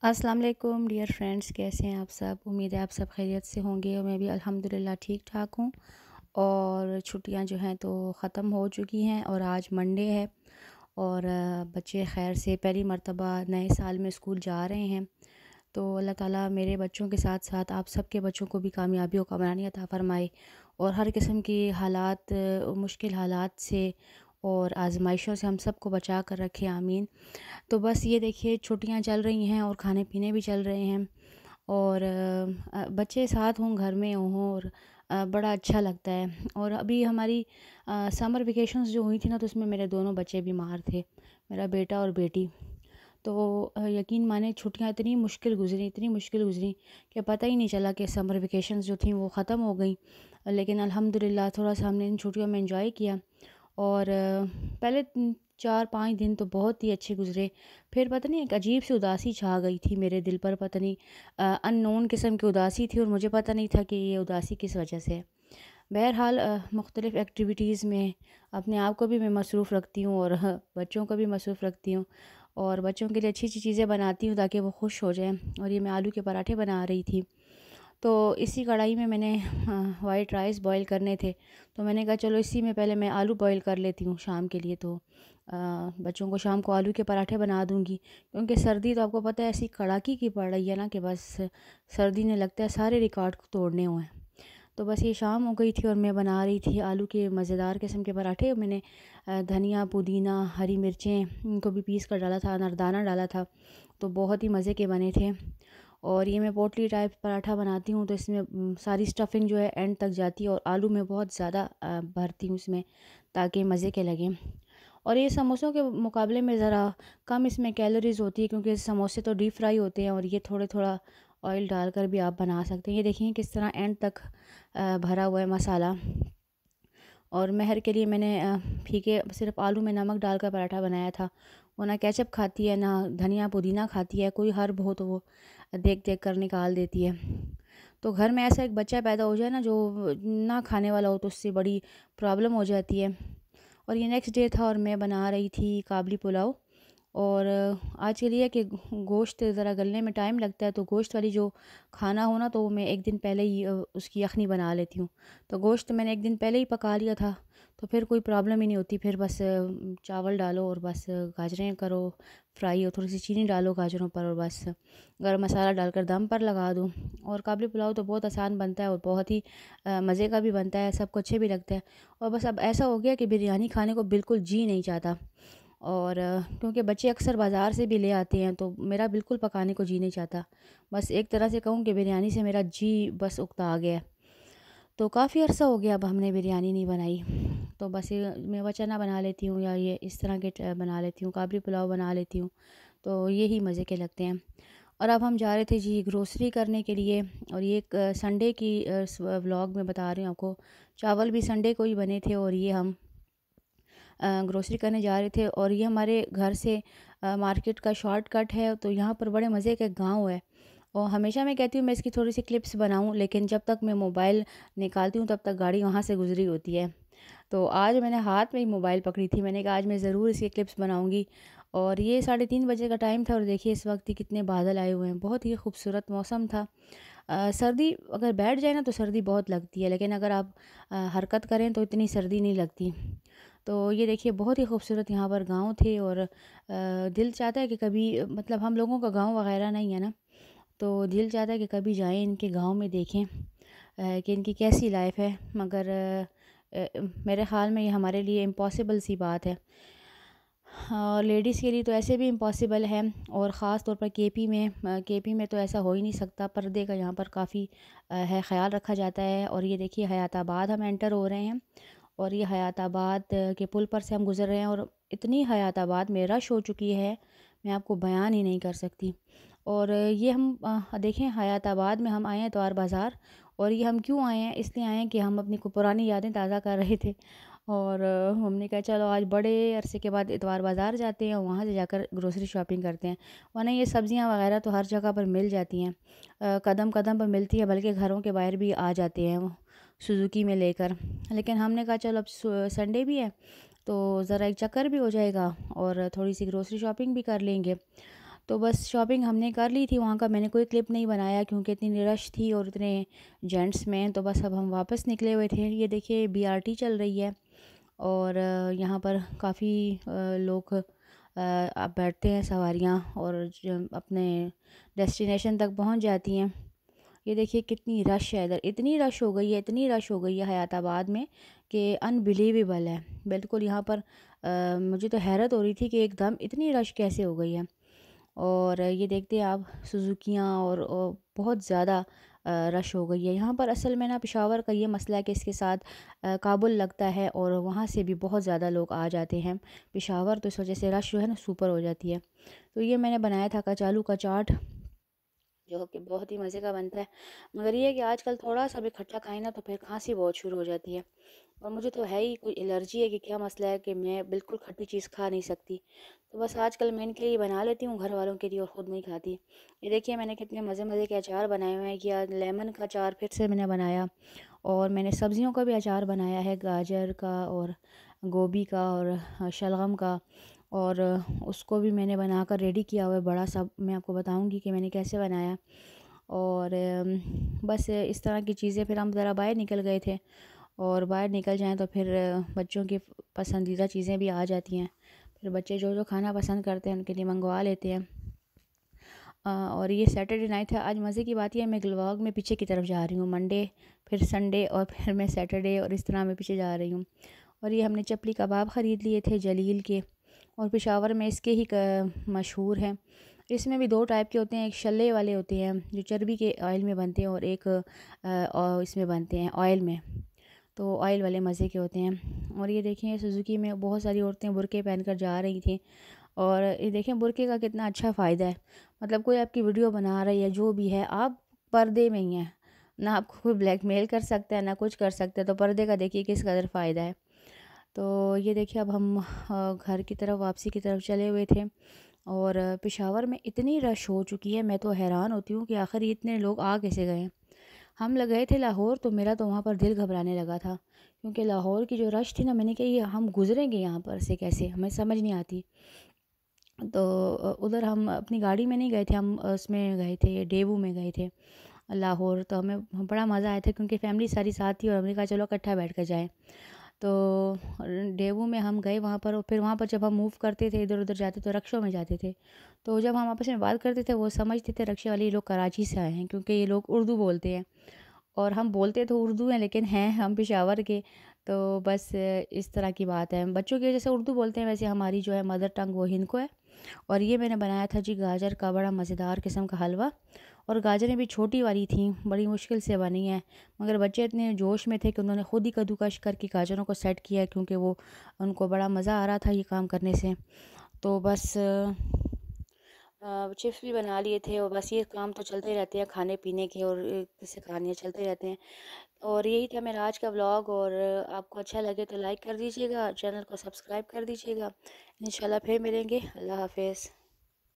अस्सलाम वालेकुम dear friends, कैसे हैं आप सब। उम्मीद है आप सब खैरियत से होंगे और मैं भी अल्हम्दुलिल्लाह ठीक ठाक हूँ। और छुट्टियां जो हैं तो ख़त्म हो चुकी हैं और आज मंडे है। और बच्चे खैर से पहली मर्तबा नए साल में स्कूल जा रहे हैं। तो अल्लाह ताला मेरे बच्चों के साथ साथ आप सब के बच्चों को भी कामयाबी और कमरानी अता फ़रमाए और हर किस्म के हालात, मुश्किल हालात से और आजमाइशों से हम सब को बचा कर रखे, आमीन। तो बस ये देखिए, छुट्टियां चल रही हैं और खाने पीने भी चल रहे हैं और बच्चे साथ हों, घर में हों और बड़ा अच्छा लगता है। और अभी हमारी समर वेकेशंस जो हुई थी ना, तो उसमें मेरे दोनों बच्चे बीमार थे, मेरा बेटा और बेटी। तो यकीन माने छुट्टियां इतनी मुश्किल गुजरी कि पता ही नहीं चला कि समर वेकेशंस जो थी वो ख़त्म हो गई। लेकिन अल्हम्दुलिल्लाह थोड़ा सा हमने इन छुट्टियों में एंजॉय किया। और पहले 4-5 दिन तो बहुत ही अच्छे गुज़रे। फिर पता नहीं एक अजीब सी उदासी छा गई थी मेरे दिल पर, पता नहीं अननोन किस्म की उदासी थी और मुझे पता नहीं था कि ये उदासी किस वजह से है। बहरहाल मुख्तलिफ़ एक्टिविटीज़ में अपने आप को भी मैं मसरूफ़ रखती हूँ और बच्चों को भी मसरूफ़ रखती हूँ और बच्चों के लिए अच्छी-अच्छी चीज़ें बनाती हूँ ताकि वो खुश हो जाएँ। और ये मैं आलू के पराठे बना रही थी। तो इसी कढ़ाई में मैंने वाइट राइस बॉईल करने थे, तो मैंने कहा चलो इसी में पहले मैं आलू बॉईल कर लेती हूँ शाम के लिए। तो बच्चों को शाम को आलू के पराठे बना दूँगी, क्योंकि सर्दी तो आपको पता है ऐसी कड़ाकी की पड़ रही है ना कि बस सर्दी ने लगता है सारे रिकॉर्ड तोड़ने हुए हैं। तो बस ये शाम हो गई थी और मैं बना रही थी आलू के मज़ेदार किस्म के पराठे। मैंने धनिया, पुदीना, हरी मिर्चें इनको भी पीस कर डाला था, अनरदाना डाला था, तो बहुत ही मज़े के बने थे। और ये मैं पोटली टाइप पराठा बनाती हूँ, तो इसमें सारी स्टफिंग जो है एंड तक जाती है और आलू में बहुत ज़्यादा भरती हूँ इसमें, ताकि मज़े के लगें। और ये समोसों के मुकाबले में ज़रा कम इसमें कैलोरीज़ होती है, क्योंकि समोसे तो डीप फ्राई होते हैं और ये थोड़े थोड़ा ऑयल डालकर भी आप बना सकते हैं। ये देखिए किस तरह एंड तक भरा हुआ है मसाला। और महर के लिए मैंने फीके सिर्फ आलू में नमक डालकर पराठा बनाया था। वो ना केचप खाती है, ना धनिया पुदीना खाती है, कोई हर्ब हो तो वो देख देख कर निकाल देती है। तो घर में ऐसा एक बच्चा पैदा हो जाए ना जो ना खाने वाला हो, तो उससे बड़ी प्रॉब्लम हो जाती है। और ये नेक्स्ट डे था और मैं बना रही थी काबली पुलाव। और आज के लिए कि गोश्त ज़रा गलने में टाइम लगता है, तो गोश्त वाली जो खाना हो ना, तो वो मैं एक दिन पहले ही उसकी यखनी बना लेती हूँ। तो गोश्त मैंने एक दिन पहले ही पका लिया था, तो फिर कोई प्रॉब्लम ही नहीं होती। फिर बस चावल डालो और बस गाजरें करो फ्राई, और थोड़ी सी चीनी डालो गाजरों पर और बस गरम मसाला डालकर दम पर लगा दो। और काबली पुलाव तो बहुत आसान बनता है और बहुत ही मज़े का भी बनता है, सबको अच्छे भी लगता है। और बस अब ऐसा हो गया कि बिरयानी खाने को बिल्कुल जी नहीं चाहता। और क्योंकि बच्चे अक्सर बाज़ार से भी ले आते हैं, तो मेरा बिल्कुल पकाने को जी नहीं चाहता। बस एक तरह से कहूँ कि बिरयानी से मेरा जी बस उकता आ गया है। तो काफ़ी अर्सा हो गया अब हमने बिरयानी नहीं बनाई। तो बस ये मेवा चना बना लेती हूँ या ये इस तरह के बना लेती हूँ, काबली पुलाव बना लेती हूँ। तो ये ही मज़े के लगते हैं। और अब हम जा रहे थे जी ग्रोसरी करने के लिए। और ये एक संडे की व्लॉग में बता रही हूँ आपको। चावल भी संडे को ही बने थे और ये हम ग्रोसरी करने जा रहे थे। और ये हमारे घर से मार्केट का शॉर्टकट है, तो यहाँ पर बड़े मज़े का गांव है। और हमेशा मैं कहती हूँ मैं इसकी थोड़ी सी क्लिप्स बनाऊँ, लेकिन जब तक मैं मोबाइल निकालती हूँ तब तक गाड़ी वहाँ से गुजरी होती है। तो आज मैंने हाथ में ही मोबाइल पकड़ी थी, मैंने कहा आज मैं ज़रूर इसकी क्लिप्स बनाऊँगी। और ये 3:30 बजे का टाइम था और देखिए इस वक्त ही कितने बादल आए हुए हैं, बहुत ही खूबसूरत मौसम था। सर्दी अगर बैठ जाए ना तो सर्दी बहुत लगती है, लेकिन अगर आप हरकत करें तो इतनी सर्दी नहीं लगती। तो ये देखिए बहुत ही खूबसूरत यहाँ पर गाँव थे। और दिल चाहता है कि कभी, मतलब हम लोगों का गाँव वगैरह नहीं है ना, तो दिल चाहता है कि कभी जाएं इनके गाँव में, देखें कि इनकी कैसी लाइफ है। मगर मेरे ख़्याल में ये हमारे लिए इम्पॉसिबल सी बात है। हाँ, लेडीज़ के लिए तो ऐसे भी इम्पॉसिबल है। और ख़ास तौर पर केपी में तो ऐसा हो ही नहीं सकता। पर्दे का यहाँ पर काफ़ी है, ख़्याल रखा जाता है। और ये देखिए हयाताबाद हम एंटर हो रहे हैं और ये हयाताबाद के पुल पर से हम गुज़र रहे हैं। और इतनी हयाताबाद में रश हो चुकी है, मैं आपको बयान ही नहीं कर सकती। और ये हम देखें हयाताबाद में हम आए हैं इतवार बाज़ार। और ये हम क्यों आए हैं, इसलिए आए हैं कि हम अपनी पुरानी यादें ताज़ा कर रहे थे। और हमने कहा चलो आज बड़े अरसे के बाद इतवार बाज़ार जाते हैं और वहाँ से जाकर ग्रोसरी शॉपिंग करते हैं। वरना ये सब्ज़ियाँ वगैरह तो हर जगह पर मिल जाती हैं, कदम कदम पर मिलती है, बल्कि घरों के बाहर भी आ जाते हैं वो सुजुकी में लेकर। लेकिन हमने कहा चलो अब संडे भी है, तो ज़रा एक चक्कर भी हो जाएगा और थोड़ी सी ग्रोसरी शॉपिंग भी कर लेंगे। तो बस शॉपिंग हमने कर ली थी वहाँ का, मैंने कोई क्लिप नहीं बनाया क्योंकि इतनी रश थी और इतने जेंट्स में। तो बस अब हम वापस निकले हुए थे। ये देखिए बीआरटी चल रही है और यहाँ पर काफ़ी लोग आप बैठते हैं, सवारियाँ, और अपने डेस्टिनेशन तक पहुँच जाती हैं। ये देखिए कितनी रश है इधर, इतनी रश हो गई है, इतनी रश हो गई है हयाताबाद में कि अनबिलीवेबल है बिल्कुल। यहाँ पर मुझे तो हैरत हो रही थी कि एकदम इतनी रश कैसे हो गई है। और ये देखते हैं आप सुजुकियाँ और बहुत ज़्यादा रश हो गई है यहाँ पर। असल में ना पेशावर का ये मसला है कि इसके साथ काबुल लगता है और वहाँ से भी बहुत ज़्यादा लोग आ जाते हैं पेशावर, तो इस वजह से रश जो है ना सुपर हो जाती है। तो ये मैंने बनाया था कचालू का चाट, जो कि बहुत ही मज़े का बनता है। मगर ये है कि आजकल थोड़ा सा भी खट्टा खाए ना तो फिर खांसी बहुत शुरू हो जाती है, और मुझे तो है ही कोई एलर्जी है कि क्या मसला है कि मैं बिल्कुल खट्टी चीज़ खा नहीं सकती। तो बस आजकल मैं इनके लिए बना लेती हूँ, घर वालों के लिए, और ख़ुद नहीं खाती। ये देखिए मैंने कितने मज़े मज़े के अचार बनाए हुए हैं। या लेमन का अचार फिर से मैंने बनाया, और मैंने सब्जियों का भी अचार बनाया है, गाजर का और गोभी का और शलगम का, और उसको भी मैंने बनाकर रेडी किया हुआ है बड़ा सा। मैं आपको बताऊंगी कि मैंने कैसे बनाया। और बस इस तरह की चीज़ें। फिर हम ज़रा बाहर निकल गए थे, और बाहर निकल जाएं तो फिर बच्चों की पसंदीदा चीज़ें भी आ जाती हैं। फिर बच्चे जो जो खाना पसंद करते हैं उनके लिए मंगवा लेते हैं। और ये सैटरडे नाइट है। आज मज़े की बात यह है मैं व्लॉग में पीछे की तरफ जा रही हूँ, मंडे फिर संडे और फिर मैं सैटरडे, और इस तरह मैं पीछे जा रही हूँ। और ये हमने चपली कबाब ख़रीद लिए थे जलील के, और पेशावर में इसके ही मशहूर हैं। इसमें भी दो टाइप के होते हैं, एक शल्ले वाले होते हैं जो चर्बी के ऑयल में बनते हैं, और एक और इसमें बनते हैं ऑयल में। तो ऑयल वाले मज़े के होते हैं। और ये देखें सुजुकी में बहुत सारी औरतें बुर्के पहनकर जा रही थी। और ये देखें बुर्के का कितना अच्छा फ़ायदा है। मतलब कोई आपकी वीडियो बना रही है, जो भी है, आप पर्दे में ही हैं, ना आपको कोई ब्लैकमेल कर सकता है ना कुछ कर सकता है। तो पर्दे का देखिए किस कदर फ़ायदा है। तो ये देखिए अब हम घर की तरफ, वापसी की तरफ चले हुए थे, और पेशावर में इतनी रश हो चुकी है, मैं तो हैरान होती हूँ कि आखिर ये इतने लोग आ कैसे गए। हम लग गए थे लाहौर, तो मेरा तो वहाँ पर दिल घबराने लगा था, क्योंकि लाहौर की जो रश थी ना, मैंने कहा ये हम गुजरेंगे यहाँ पर से कैसे, हमें समझ नहीं आती। तो उधर हम अपनी गाड़ी में नहीं गए थे, हम उसमें गए थे, डेवू में गए थे लाहौर। तो हमें बड़ा मज़ा आया था क्योंकि फैमिली सारी साथ थी, और हमने कहा चलो इकट्ठा बैठ कर जाएँ। तो डेवू में हम गए वहाँ पर, और फिर वहाँ पर जब हम मूव करते थे, इधर उधर जाते तो रक्षों में जाते थे। तो जब हम आपस में बात करते थे वो समझते थे रक्शे वाले लोग कराची से आए हैं, क्योंकि ये लोग उर्दू बोलते हैं, और हम बोलते तो उर्दू हैं लेकिन हैं हम पेशावर के। तो बस इस तरह की बात है। बच्चों के जैसे उर्दू बोलते हैं वैसे हमारी जो है मदर टंग वो हिंद को है। और ये मैंने बनाया था जी गाजर का बड़ा मज़ेदार किस्म का हलवा, और गाजरें भी छोटी वाली थी, बड़ी मुश्किल से बनी है। मगर बच्चे इतने जोश में थे कि उन्होंने ख़ुद ही कद्दूकश करके गाजरों को सेट किया, क्योंकि वो उनको बड़ा मज़ा आ रहा था ये काम करने से। तो बस चिप्स भी बना लिए थे, और बस ये काम तो चलते रहते हैं खाने पीने के, और किस्से कहानियाँ चलते रहते हैं। और यही था मेरा आज का व्लॉग। और आपको अच्छा लगे तो लाइक कर दीजिएगा, चैनल को सब्सक्राइब कर दीजिएगा। इंशाल्लाह फिर मिलेंगे। अल्लाह हाफिज़।